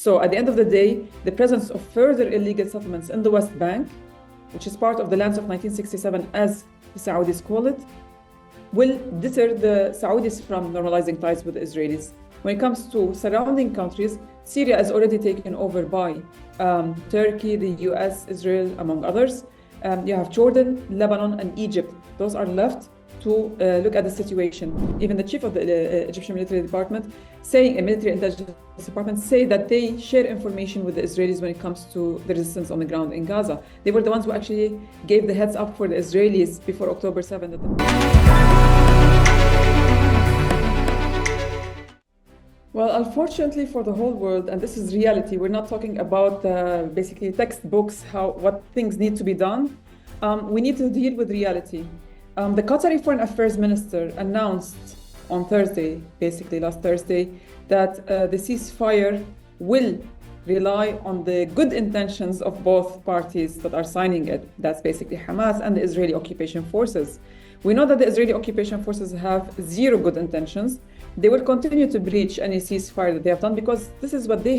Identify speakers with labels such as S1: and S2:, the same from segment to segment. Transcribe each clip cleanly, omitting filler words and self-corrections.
S1: So at the end of the day, the presence of further illegal settlements in the West Bank, which is part of the lands of 1967, as the Saudis call it, will deter the Saudis from normalizing ties with the Israelis. When it comes to surrounding countries, Syria is already taken over by Turkey, the US, Israel, among others. You have Jordan, Lebanon, and Egypt. Those are left to look at the situation. Even the chief of the Egyptian military department, military intelligence department, say that they share information with the Israelis when it comes to the resistance on the ground in Gaza. They were the ones who actually gave the heads up for the Israelis before October 7th. Well, unfortunately for the whole world, and this is reality, we're not talking about basically textbooks, what things need to be done. We need to deal with reality. The Qatari Foreign Affairs Minister announced on Thursday, basically last Thursday, that the ceasefire will rely on the good intentions of both parties that are signing it. That's basically Hamas and the Israeli occupation forces. We know that the Israeli occupation forces have zero good intentions. They will continue to breach any ceasefire that they have done, because this is what they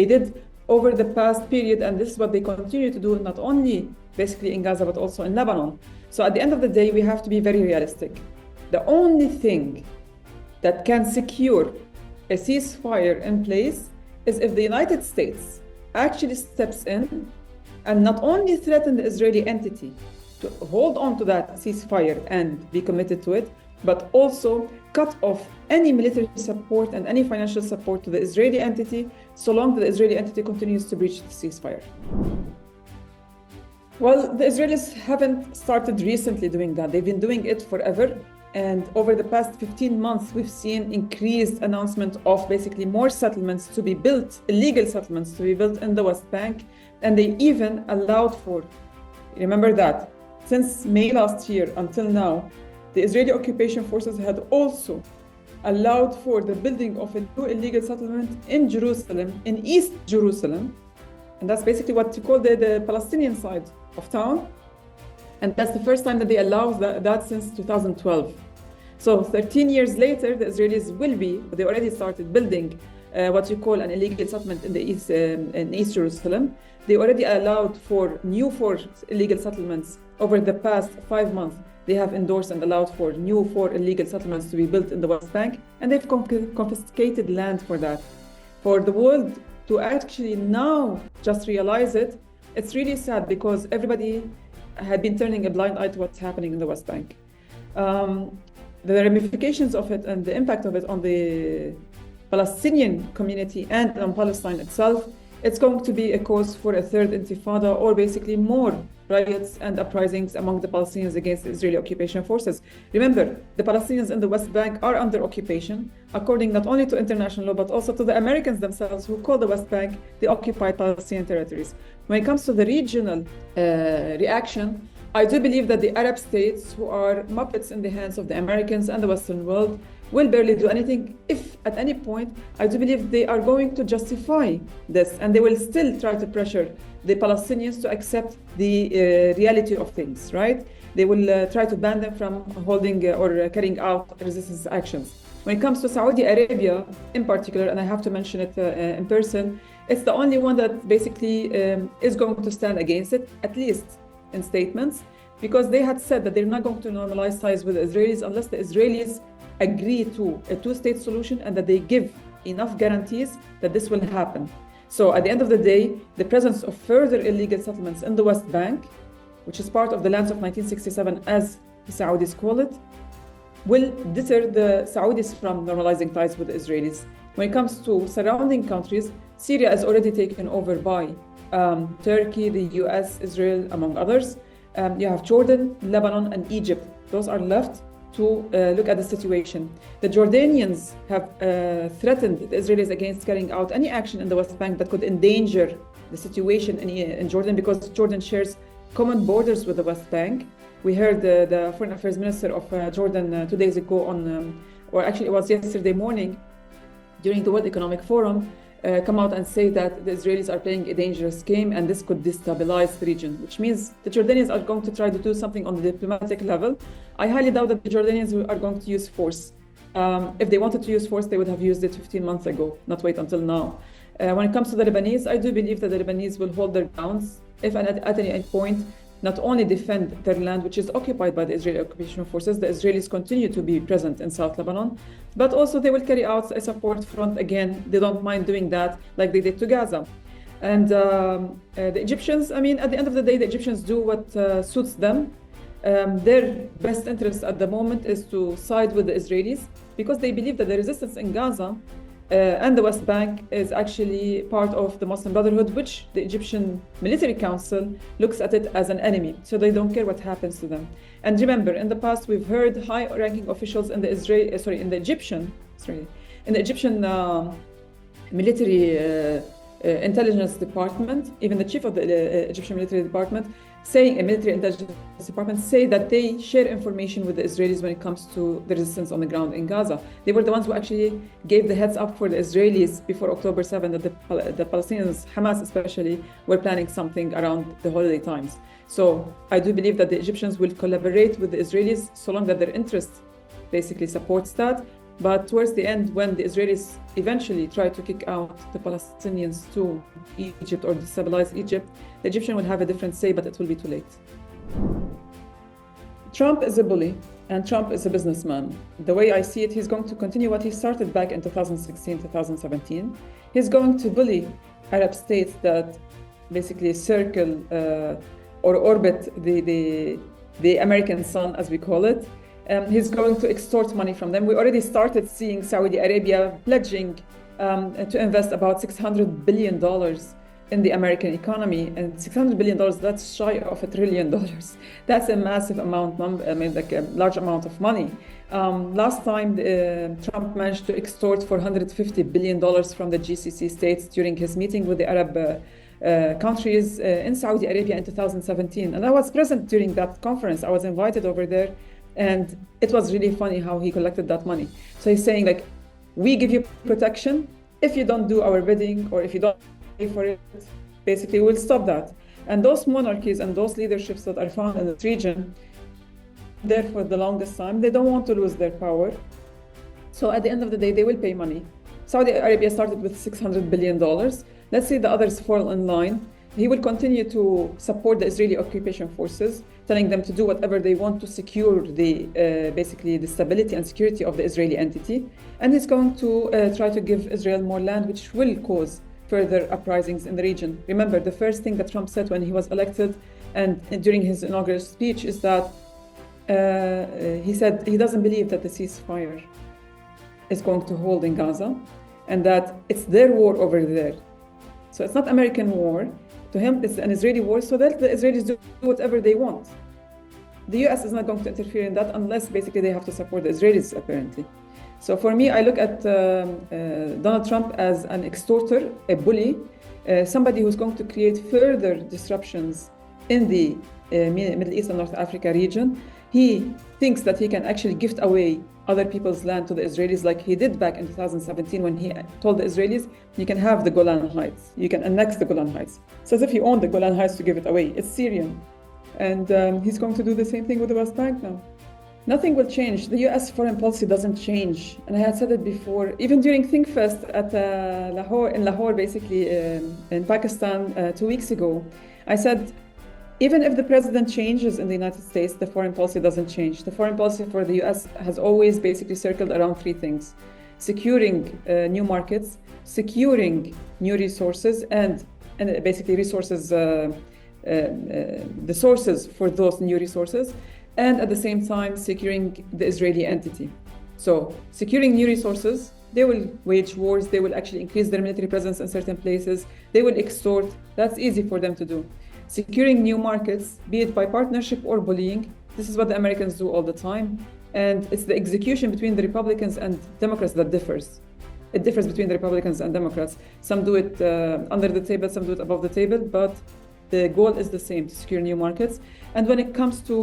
S1: did over the past period, and this is what they continue to do, not only basically in Gaza, but also in Lebanon. So at the end of the day, we have to be very realistic. The only thing that can secure a ceasefire in place is if the United States actually steps in and not only threaten the Israeli entity to hold on to that ceasefire and be committed to it, but also cut off any military support and any financial support to the Israeli entity, so long the Israeli entity continues to breach the ceasefire. Well, the Israelis haven't started recently doing that. They've been doing it forever. And over the past 15 months, we've seen increased announcement of basically more settlements to be built, illegal settlements to be built in the West Bank. And they even allowed for, remember that, since May last year until now, the Israeli occupation forces had also allowed for the building of a new illegal settlement in Jerusalem, in East Jerusalem. And that's basically what you call the Palestinian side of town. And that's the first time that they allow that since 2012. So 13 years later, the Israelis they already started building what you call an illegal settlement in East Jerusalem. They already allowed for four illegal settlements over the past 5 months. They have endorsed and allowed for four illegal settlements to be built in the West Bank, and they've confiscated land for that. For the world to actually now just realize it, it's really sad, because everybody had been turning a blind eye to what's happening in the West Bank. The ramifications of it and the impact of it on the Palestinian community and on Palestine itself, it's going to be a cause for a third intifada, or basically more riots and uprisings among the Palestinians against the Israeli occupation forces. Remember, the Palestinians in the West Bank are under occupation, according not only to international law, but also to the Americans themselves, who call the West Bank the occupied Palestinian territories. When it comes to the regional reaction, I do believe that the Arab states, who are muppets in the hands of the Americans and the Western world, will barely do anything. If at any point, I do believe they are going to justify this, and they will still try to pressure the Palestinians to accept the reality of things, right? They will try to ban them from holding or carrying out resistance actions. When it comes to Saudi Arabia in particular, and I have to mention it in person, it's the only one that basically is going to stand against it, at least in statements, because they had said that they're not going to normalize ties with the Israelis unless the Israelis agree to a two-state solution, and that they give enough guarantees that this will happen. So at the end of the day, the presence of further illegal settlements in the West Bank, which is part of the lands of 1967, as the Saudis call it, will deter the Saudis from normalizing ties with the Israelis. When it comes to surrounding countries, Syria is already taken over by Turkey, the US, Israel, among others. You have Jordan, Lebanon, and Egypt. Those are left to look at the situation. The Jordanians have threatened the Israelis against carrying out any action in the West Bank that could endanger the situation in Jordan, because Jordan shares common borders with the West Bank. We heard the Foreign Affairs Minister of Jordan 2 days ago or actually it was yesterday morning, during the World Economic Forum, come out and say that the Israelis are playing a dangerous game, and this could destabilize the region, which means the Jordanians are going to try to do something on the diplomatic level. I highly doubt that the Jordanians are going to use force. If they wanted to use force, they would have used it 15 months ago, not wait until now. When it comes to the Lebanese, I do believe that the Lebanese will hold their grounds if and at any point not only defend their land, which is occupied by the Israeli occupation forces. The Israelis continue to be present in South Lebanon, but also they will carry out a support front again. They don't mind doing that like they did to Gaza. And the Egyptians, I mean, at the end of the day, the Egyptians do what suits them. Their best interest at the moment is to side with the Israelis because they believe that the resistance in Gaza and the West Bank is actually part of the Muslim Brotherhood, which the Egyptian Military Council looks at it as an enemy. So they don't care what happens to them. And remember, in the past, we've heard high-ranking officials in the Egyptian military intelligence department, even the chief of the Egyptian military department, military intelligence department say that they share information with the Israelis when it comes to the resistance on the ground in Gaza. They were the ones who actually gave the heads up for the Israelis before October 7 that the Palestinians, Hamas especially, were planning something around the holiday times. So I do believe that the Egyptians will collaborate with the Israelis so long that their interest basically supports that. But towards the end, when the Israelis eventually try to kick out the Palestinians to Egypt or destabilize Egypt, the Egyptian will have a different say, but it will be too late. Trump is a bully, and Trump is a businessman. The way I see it, he's going to continue what he started back in 2016, 2017. He's going to bully Arab states that basically circle or orbit the American sun, as we call it. He's going to extort money from them. We already started seeing Saudi Arabia pledging to invest about $600 billion in the American economy. And $600 billion, that's shy of $1 trillion. That's a massive amount, like a large amount of money. Last time, Trump managed to extort $450 billion from the GCC states during his meeting with the Arab countries in Saudi Arabia in 2017. And I was present during that conference. I was invited over there. And it was really funny how he collected that money. So he's saying, like, we give you protection. If you don't do our bidding or if you don't pay for it, basically we'll stop that. And those monarchies and those leaderships that are found in this region, there for the longest time, they don't want to lose their power. So at the end of the day, they will pay money. Saudi Arabia started with $600 billion. Let's say the others fall in line. He will continue to support the Israeli occupation forces, telling them to do whatever they want to secure basically the stability and security of the Israeli entity. And he's going to try to give Israel more land, which will cause further uprisings in the region. Remember, the first thing that Trump said when he was elected and during his inaugural speech is that he said he doesn't believe that the ceasefire is going to hold in Gaza and that it's their war over there. So it's not American war. To him, it's an Israeli war, so that the Israelis do whatever they want. The US is not going to interfere in that unless basically they have to support the Israelis, apparently. So for me, I look at Donald Trump as an extorter, a bully, somebody who's going to create further disruptions in the Middle East and North Africa region. He thinks that he can actually gift away other people's land to the Israelis like he did back in 2017 when he told the Israelis, you can have the Golan Heights, you can annex the Golan Heights. So as if he owned the Golan Heights to give it away. It's Syrian. And he's going to do the same thing with the West Bank now. Nothing will change. The US foreign policy doesn't change. And I had said it before, even during ThinkFest at Lahore, basically in Pakistan 2 weeks ago, I said, even if the president changes in the United States, the foreign policy doesn't change. The foreign policy for the US has always basically circled around three things: securing new markets, securing new resources, and basically resources, the sources for those new resources, and at the same time securing the Israeli entity. So securing new resources, they will wage wars, they will actually increase their military presence in certain places, they will extort. That's easy for them to do. Securing new markets, be it by partnership or bullying, this is what the Americans do all the time. And it's the execution between the Republicans and Democrats that differs. It differs between the Republicans and Democrats. Some do it under the table, some do it above the table, but the goal is the same, to secure new markets. And when it comes to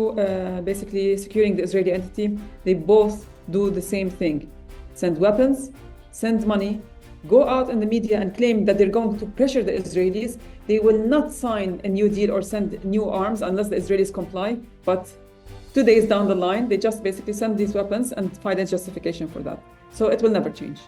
S1: basically securing the Israeli entity, they both do the same thing. Send weapons, send money, go out in the media and claim that they're going to pressure the Israelis. They will not sign a new deal or send new arms unless the Israelis comply. But 2 days down the line, they just basically send these weapons and find a justification for that. So it will never change.